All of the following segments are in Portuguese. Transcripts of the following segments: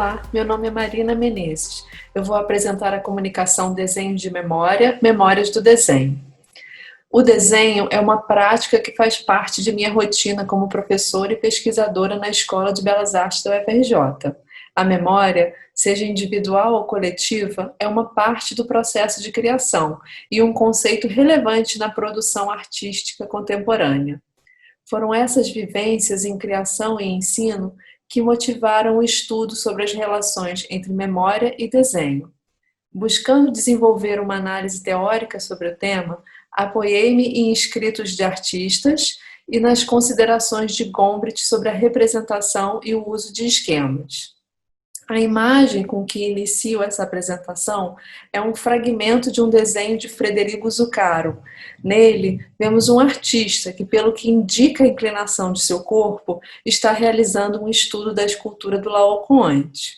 Olá, meu nome é Marina Menezes. Eu vou apresentar a comunicação Desenho de Memória, Memórias do Desenho. O desenho é uma prática que faz parte de minha rotina como professora e pesquisadora na Escola de Belas Artes da UFRJ. A memória, seja individual ou coletiva, é uma parte do processo de criação e um conceito relevante na produção artística contemporânea. Foram essas vivências em criação e ensino que motivaram o estudo sobre as relações entre memória e desenho. Buscando desenvolver uma análise teórica sobre o tema, apoiei-me em escritos de artistas e nas considerações de Gombrich sobre a representação e o uso de esquemas. A imagem com que inicio essa apresentação é um fragmento de um desenho de Frederico Zuccaro. Nele, vemos um artista que, pelo que indica a inclinação de seu corpo, está realizando um estudo da escultura do Laocoonte.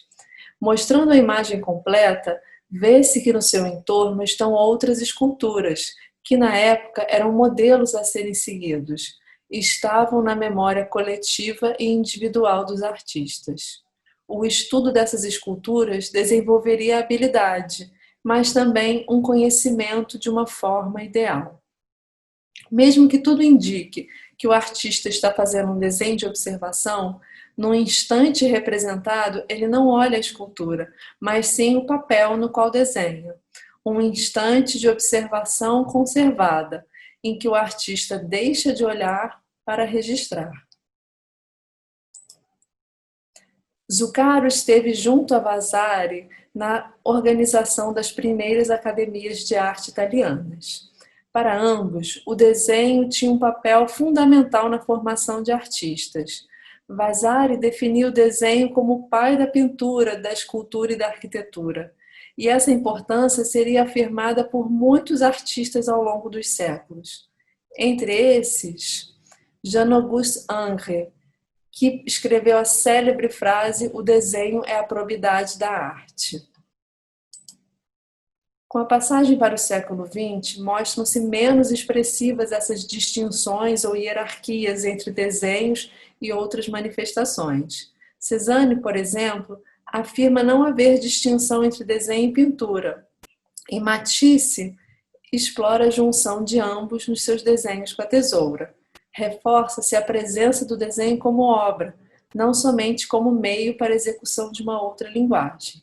Mostrando a imagem completa, vê-se que no seu entorno estão outras esculturas, que na época eram modelos a serem seguidos, e estavam na memória coletiva e individual dos artistas. O estudo dessas esculturas desenvolveria a habilidade, mas também um conhecimento de uma forma ideal. Mesmo que tudo indique que o artista está fazendo um desenho de observação, no instante representado, ele não olha a escultura, mas sim o papel no qual desenha. Um instante de observação conservada, em que o artista deixa de olhar para registrar. Zuccaro esteve junto a Vasari na organização das primeiras academias de arte italianas. Para ambos, o desenho tinha um papel fundamental na formação de artistas. Vasari definiu o desenho como o pai da pintura, da escultura e da arquitetura. E essa importância seria afirmada por muitos artistas ao longo dos séculos. Entre esses, Jean-Auguste Ingres, que escreveu a célebre frase: "O desenho é a probidade da arte". Com a passagem para o século XX, mostram-se menos expressivas essas distinções ou hierarquias entre desenhos e outras manifestações. Cézanne, por exemplo, afirma não haver distinção entre desenho e pintura. E Matisse explora a junção de ambos nos seus desenhos com a tesoura. Reforça-se a presença do desenho como obra, não somente como meio para a execução de uma outra linguagem.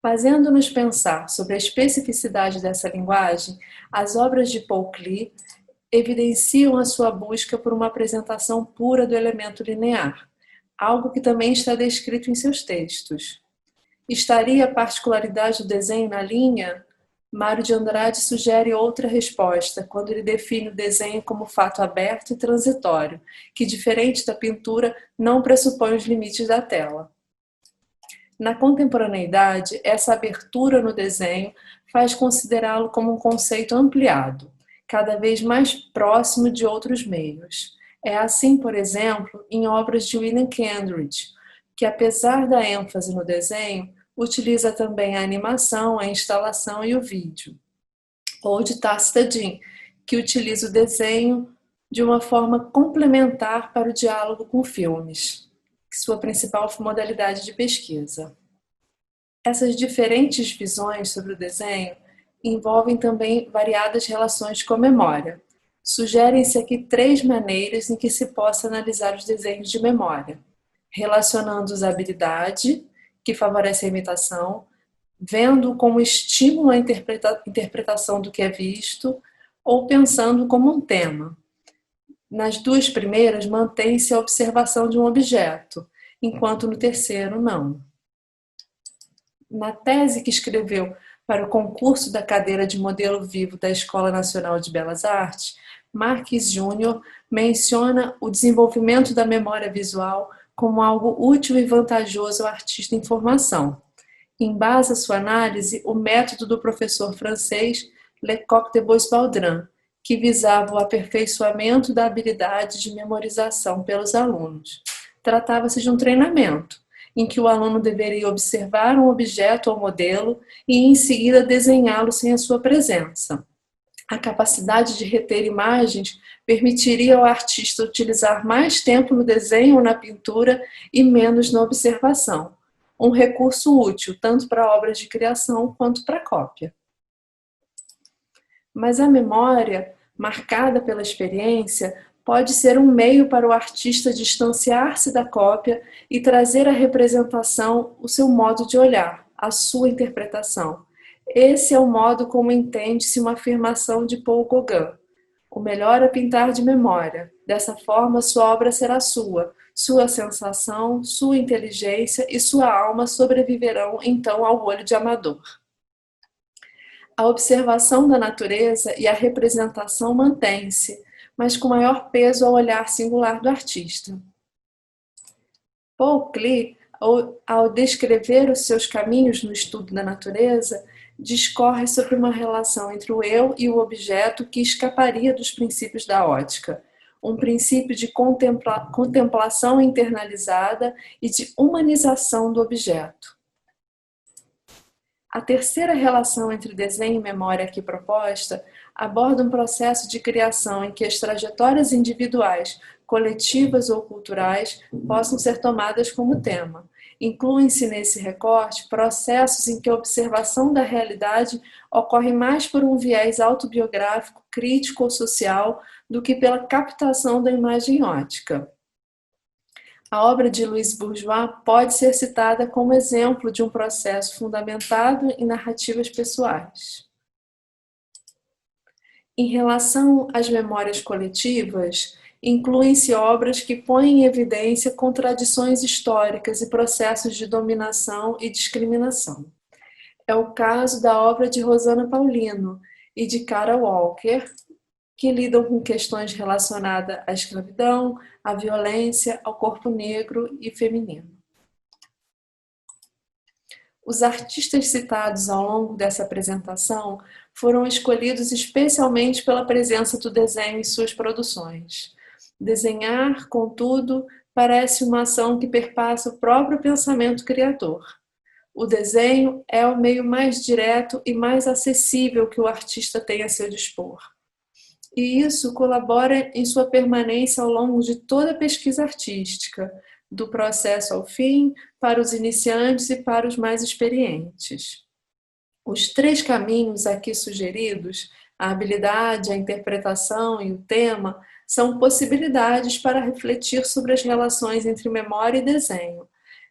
Fazendo-nos pensar sobre a especificidade dessa linguagem, as obras de Paul Klee evidenciam a sua busca por uma apresentação pura do elemento linear, algo que também está descrito em seus textos. Estaria a particularidade do desenho na linha? Mário de Andrade sugere outra resposta, quando ele define o desenho como fato aberto e transitório, que, diferente da pintura, não pressupõe os limites da tela. Na contemporaneidade, essa abertura no desenho faz considerá-lo como um conceito ampliado, cada vez mais próximo de outros meios. É assim, por exemplo, em obras de William Kentridge, que, apesar da ênfase no desenho, utiliza também a animação, a instalação e o vídeo. Ou de Tácita Jean, que utiliza o desenho de uma forma complementar para o diálogo com filmes, sua principal modalidade de pesquisa. Essas diferentes visões sobre o desenho envolvem também variadas relações com a memória. Sugerem-se aqui 3 maneiras em que se possa analisar os desenhos de memória: relacionando-os à habilidade, que favorece a imitação, vendo como estímulo à interpretação do que é visto, ou pensando como um tema. Nas 2 primeiras, mantém-se a observação de um objeto, enquanto no terceiro, não. Na tese que escreveu para o concurso da cadeira de modelo vivo da Escola Nacional de Belas Artes, Marques Júnior menciona o desenvolvimento da memória visual como algo útil e vantajoso ao artista em formação. Embasa sua análise o método do professor francês Lecoq de Bois-Baldrin, que visava o aperfeiçoamento da habilidade de memorização pelos alunos. Tratava-se de um treinamento, em que o aluno deveria observar um objeto ou modelo e, em seguida, desenhá-lo sem a sua presença. A capacidade de reter imagens permitiria ao artista utilizar mais tempo no desenho ou na pintura e menos na observação. Um recurso útil tanto para obras de criação quanto para cópia. Mas a memória, marcada pela experiência, pode ser um meio para o artista distanciar-se da cópia e trazer à representação o seu modo de olhar, a sua interpretação. Esse é o modo como entende-se uma afirmação de Paul Gauguin. O melhor é pintar de memória. Dessa forma, sua obra será sua. Sua sensação, sua inteligência e sua alma sobreviverão então ao olho de amador. A observação da natureza e a representação mantém-se, mas com maior peso ao olhar singular do artista. Paul Klee, ao descrever os seus caminhos no estudo da natureza, discorre sobre uma relação entre o eu e o objeto que escaparia dos princípios da ótica, um princípio de contemplação internalizada e de humanização do objeto. A terceira relação entre desenho e memória aqui proposta aborda um processo de criação em que as trajetórias individuais, coletivas ou culturais possam ser tomadas como tema. Incluem-se nesse recorte processos em que a observação da realidade ocorre mais por um viés autobiográfico, crítico ou social do que pela captação da imagem ótica. A obra de Louis Bourgeois pode ser citada como exemplo de um processo fundamentado em narrativas pessoais. Em relação às memórias coletivas, incluem-se obras que põem em evidência contradições históricas e processos de dominação e discriminação. É o caso da obra de Rosanna Paulino e de Cara Walker, que lidam com questões relacionadas à escravidão, à violência, ao corpo negro e feminino. Os artistas citados ao longo dessa apresentação foram escolhidos especialmente pela presença do desenho em suas produções. Desenhar, contudo, parece uma ação que perpassa o próprio pensamento criador. O desenho é o meio mais direto e mais acessível que o artista tem a seu dispor. E isso colabora em sua permanência ao longo de toda a pesquisa artística, do processo ao fim, para os iniciantes e para os mais experientes. Os três caminhos aqui sugeridos, a habilidade, a interpretação e o tema, são possibilidades para refletir sobre as relações entre memória e desenho,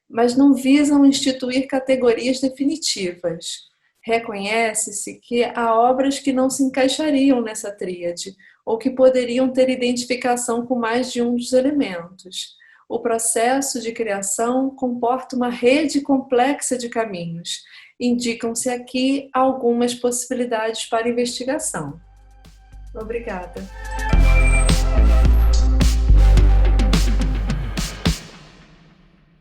mas não visam instituir categorias definitivas. Reconhece-se que há obras que não se encaixariam nessa tríade, ou que poderiam ter identificação com mais de um dos elementos. O processo de criação comporta uma rede complexa de caminhos. Indicam-se aqui algumas possibilidades para investigação. Obrigada.